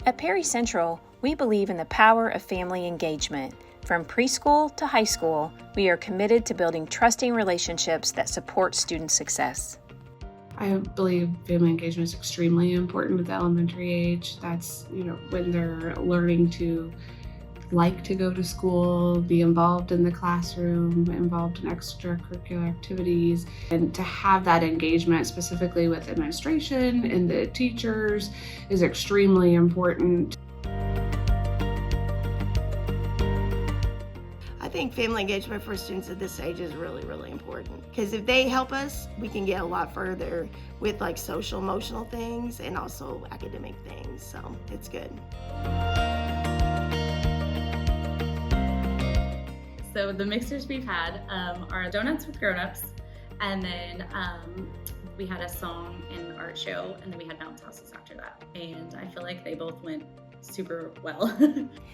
At Perry Central, we believe in the power of family engagement. From preschool to high school, we are committed to building trusting relationships that support student success. I believe family engagement is extremely important with the elementary age. That's, when they're learning to like to go to school, be involved in the classroom, involved in extracurricular activities, and to have that engagement specifically with administration and the teachers is extremely important. I think family engagement for students at this age is really, really important because if they help us, we can get a lot further with like social, emotional things and also academic things. So it's good. So the mixers we've had are donuts with grown-ups, and then we had a song and art show, and then we had bounce houses after that. And I feel like they both went super well.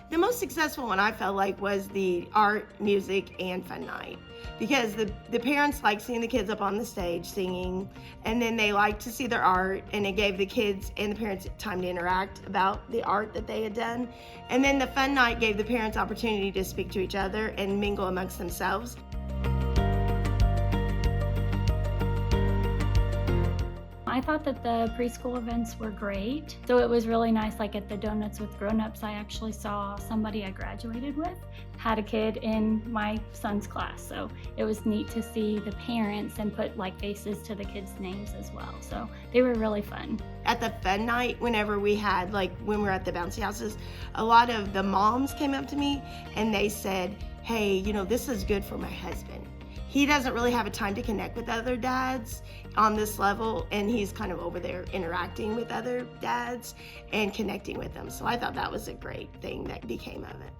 The most successful one I felt like was the art, music, and fun night because the parents like seeing the kids up on the stage singing, and then they like to see their art, and it gave the kids and the parents time to interact about the art that they had done. And then the fun night gave the parents opportunity to speak to each other and mingle amongst themselves. I thought that the preschool events were great. So it was really nice, like at the Donuts with Grown-ups, I actually saw somebody I graduated with had a kid in my son's class. So it was neat to see the parents and put like faces to the kids' names as well. So they were really fun. At the fun night, whenever we had, when we were at the bouncy houses, a lot of the moms came up to me and they said, hey, this is good for my husband. He doesn't really have a time to connect with other dads on this level, and he's kind of over there interacting with other dads and connecting with them. So I thought that was a great thing that became of it.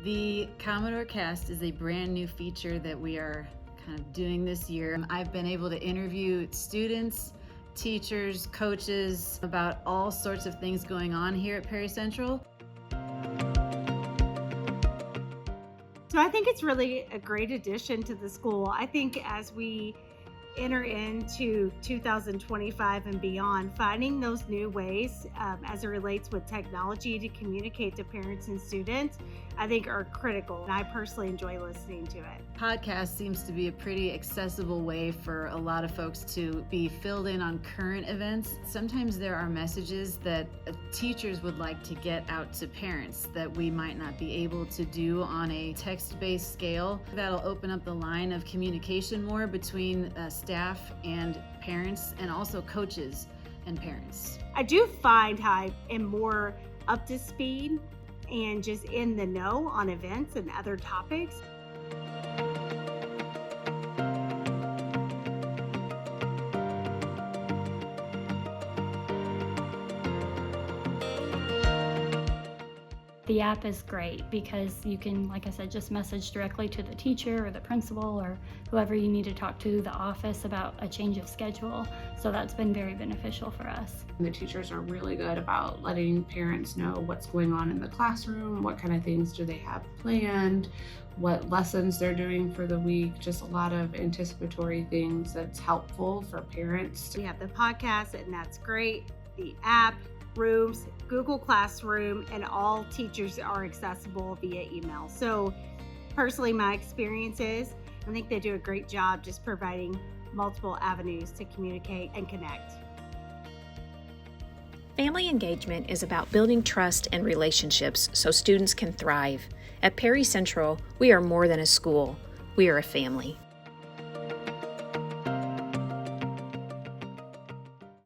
The Commodore Cast is a brand new feature that we are kind of doing this year. I've been able to interview students, teachers, coaches about all sorts of things going on here at Perry Central. So I think it's really a great addition to the school. I think as we enter into 2025 and beyond, finding those new ways as it relates with technology to communicate to parents and students, I think are critical. And I personally enjoy listening to it. Podcast seems to be a pretty accessible way for a lot of folks to be filled in on current events. Sometimes there are messages that teachers would like to get out to parents that we might not be able to do on a text-based scale. That'll open up the line of communication more between staff and parents, and also coaches and parents. I do find I am more up to speed and just in the know on events and other topics. The app is great because you can, like I said, just message directly to the teacher or the principal or whoever you need to talk to, the office, about a change of schedule. So that's been very beneficial for us. The teachers are really good about letting parents know what's going on in the classroom, what kind of things do they have planned, what lessons they're doing for the week, just a lot of anticipatory things that's helpful for parents. We have the podcast, and that's great. The app, Rooms, Google Classroom, and all teachers are accessible via email. So personally, my experience is I think they do a great job just providing multiple avenues to communicate and connect. Family engagement is about building trust and relationships so students can thrive. At Perry Central, we are more than a school. We are a family.